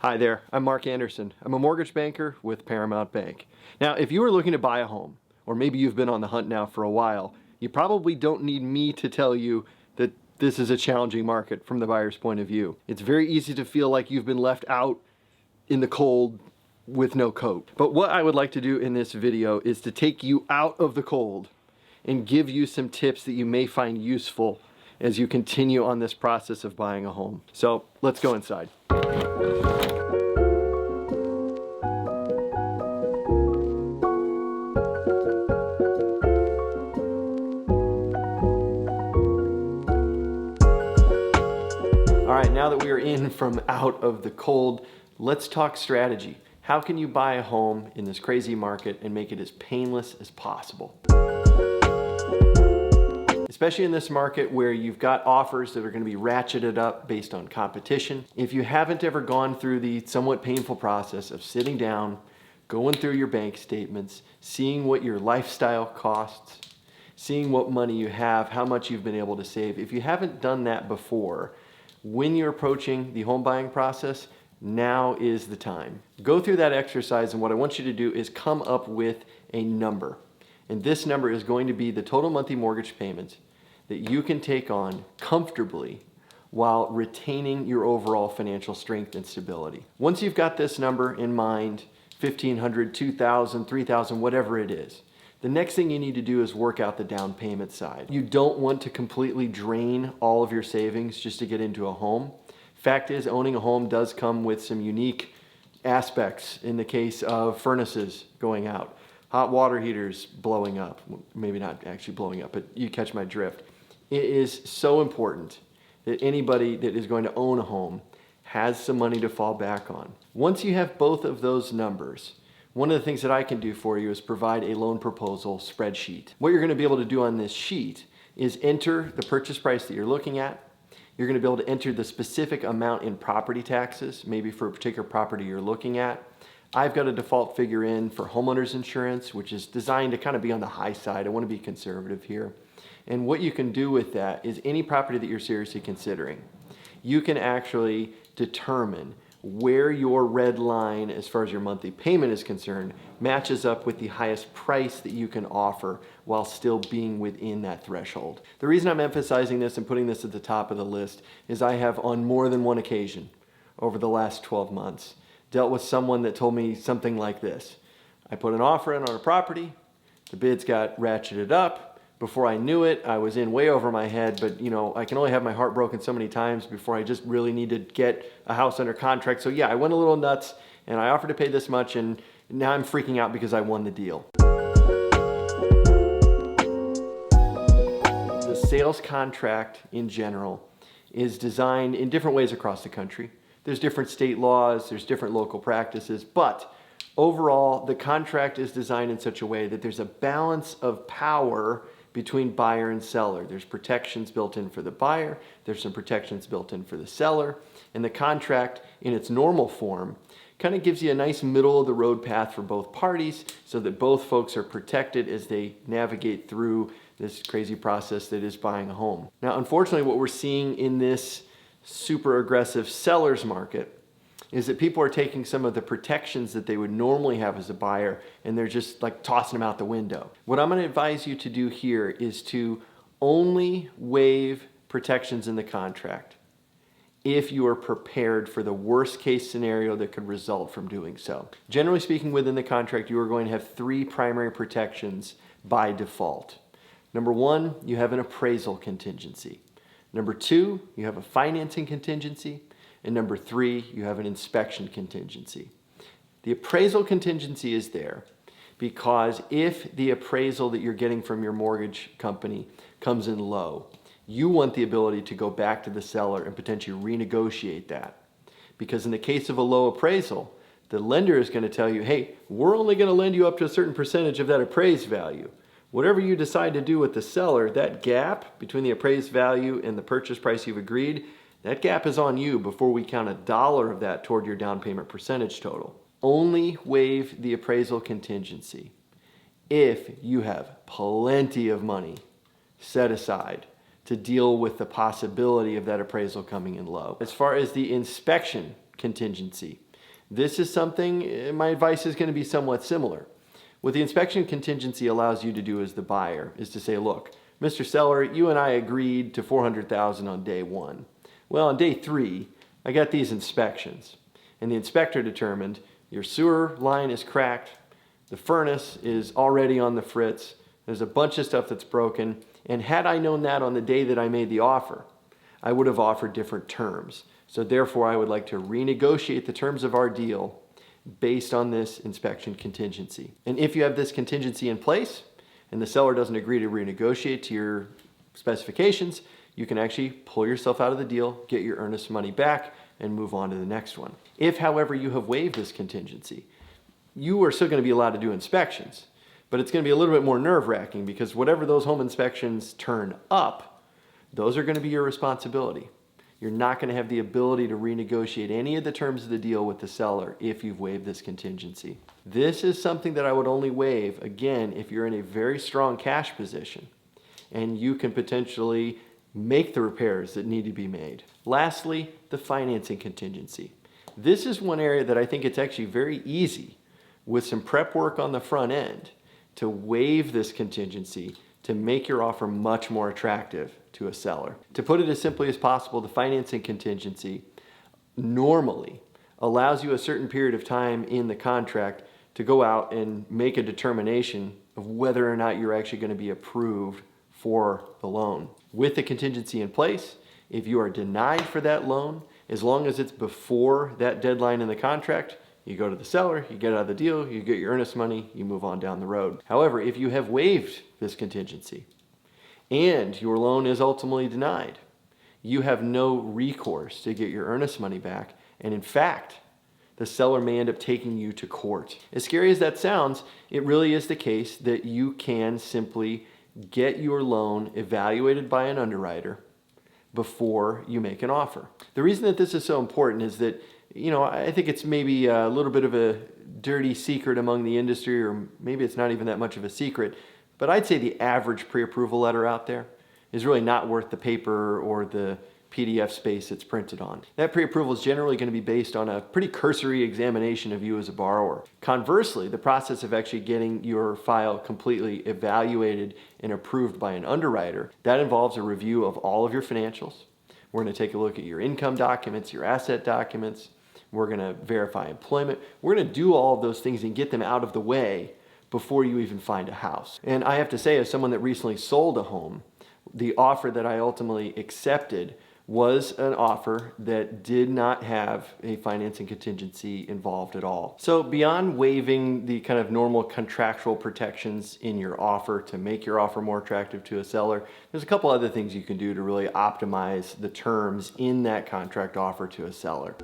Hi there, I'm Mark Anderson. I'm a mortgage banker with Paramount Bank. Now, if you are looking to buy a home, or maybe you've been on the hunt now for a while, you probably don't need me to tell you that this is a challenging market from the buyer's point of view. It's very easy to feel like you've been left out in the cold with no coat. But what I would like to do in this video is to take you out of the cold and give you some tips that you may find useful as you continue on this process of buying a home. So let's go inside. All right, now that we are in from out of the cold, let's talk strategy. How can you buy a home in this crazy market and make it as painless as possible? Especially in this market where you've got offers that are going to be ratcheted up based on competition. If you haven't ever gone through the somewhat painful process of sitting down, going through your bank statements, seeing what your lifestyle costs, seeing what money you have, how much you've been able to save, if you haven't done that before, when you're approaching the home buying process, now is the time. Go through that exercise, and what I want you to do is come up with a number. And this number is going to be the total monthly mortgage payments that you can take on comfortably while retaining your overall financial strength and stability. Once you've got this number in mind, $1,500, $2,000, $3,000, whatever it is, the next thing you need to do is work out the down payment side. You don't want to completely drain all of your savings just to get into a home. Fact is, owning a home does come with some unique aspects in the case of furnaces going out, hot water heaters blowing up, maybe not actually blowing up, but you catch my drift. It is so important that anybody that is going to own a home has some money to fall back on. Once you have both of those numbers, one of the things that I can do for you is provide a loan proposal spreadsheet. What you're going to be able to do on this sheet is enter the purchase price that you're looking at. You're going to be able to enter the specific amount in property taxes, maybe for a particular property you're looking at. I've got a default figure in for homeowners insurance, which is designed to kind of be on the high side. I want to be conservative here. And what you can do with that is any property that you're seriously considering, you can actually determine where your red line, as far as your monthly payment is concerned, matches up with the highest price that you can offer while still being within that threshold. The reason I'm emphasizing this and putting this at the top of the list is I have on more than one occasion over the last 12 months dealt with someone that told me something like this. I put an offer in on a property, the bids got ratcheted up. Before I knew it, I was in way over my head, but I can only have my heart broken so many times before I just really need to get a house under contract. So yeah, I went a little nuts and I offered to pay this much, and now I'm freaking out because I won the deal. The sales contract in general is designed in different ways across the country. There's different state laws, there's different local practices, but overall, the contract is designed in such a way that there's a balance of power between buyer and seller. There's protections built in for the buyer, there's some protections built in for the seller, and the contract in its normal form kind of gives you a nice middle of the road path for both parties so that both folks are protected as they navigate through this crazy process that is buying a home. Now, unfortunately, what we're seeing in this super aggressive seller's market is that people are taking some of the protections that they would normally have as a buyer and they're just like tossing them out the window. What I'm going to advise you to do here is to only waive protections in the contract if you are prepared for the worst case scenario that could result from doing so. Generally speaking, within the contract, you are going to have three primary protections by default. Number one, you have an appraisal contingency. Number two, you have a financing contingency. And number three, you have an inspection contingency. The appraisal contingency is there because if the appraisal that you're getting from your mortgage company comes in low, you want the ability to go back to the seller and potentially renegotiate that. Because in the case of a low appraisal, the lender is going to tell you, hey, we're only going to lend you up to a certain percentage of that appraised value. Whatever you decide to do with the seller, that gap between the appraised value and the purchase price you've agreed, that gap is on you before we count $1 of that toward your down payment percentage total. Only waive the appraisal contingency if you have plenty of money set aside to deal with the possibility of that appraisal coming in low. As far as the inspection contingency, This is something, my advice is going to be somewhat similar. What the inspection contingency allows you to do as the buyer is to say, look, Mr. Seller, you and I agreed to $400,000 on day one. Well, on day three, I got these inspections, and the inspector determined your sewer line is cracked, the furnace is already on the fritz, there's a bunch of stuff that's broken, and had I known that on the day that I made the offer, I would have offered different terms. So therefore, I would like to renegotiate the terms of our deal based on this inspection contingency. And if you have this contingency in place and the seller doesn't agree to renegotiate to your specifications, you can actually pull yourself out of the deal, get your earnest money back, and move on to the next one. If, however, you have waived this contingency, you are still going to be allowed to do inspections, but it's going to be a little bit more nerve-wracking because whatever those home inspections turn up, those are going to be your responsibility. You're not going to have the ability to renegotiate any of the terms of the deal with the seller if you've waived this contingency. This is something that I would only waive, again, if you're in a very strong cash position and you can potentially make the repairs that need to be made. Lastly, the financing contingency. This is one area that I think it's actually very easy with some prep work on the front end to waive this contingency to make your offer much more attractive to a seller. To put it as simply as possible, the financing contingency normally allows you a certain period of time in the contract to go out and make a determination of whether or not you're actually going to be approved for the loan. With the contingency in place, if you are denied for that loan, as long as it's before that deadline in the contract, you go to the seller, you get out of the deal, you get your earnest money, you move on down the road. However, if you have waived this contingency and your loan is ultimately denied, you have no recourse to get your earnest money back. And in fact, the seller may end up taking you to court. As scary as that sounds, it really is the case that you can simply get your loan evaluated by an underwriter before you make an offer. The reason that this is so important is that, I think it's maybe a little bit of a dirty secret among the industry, or maybe it's not even that much of a secret, but I'd say the average pre-approval letter out there is really not worth the paper or the PDF space it's printed on. That pre-approval is generally going to be based on a pretty cursory examination of you as a borrower. Conversely, the process of actually getting your file completely evaluated and approved by an underwriter, that involves a review of all of your financials. We're going to take a look at your income documents, your asset documents. We're going to verify employment. We're going to do all of those things and get them out of the way before you even find a house. And I have to say, as someone that recently sold a home, the offer that I ultimately accepted was an offer that did not have a financing contingency involved at all. So beyond waiving the kind of normal contractual protections in your offer to make your offer more attractive to a seller, there's a couple other things you can do to really optimize the terms in that contract offer to a seller.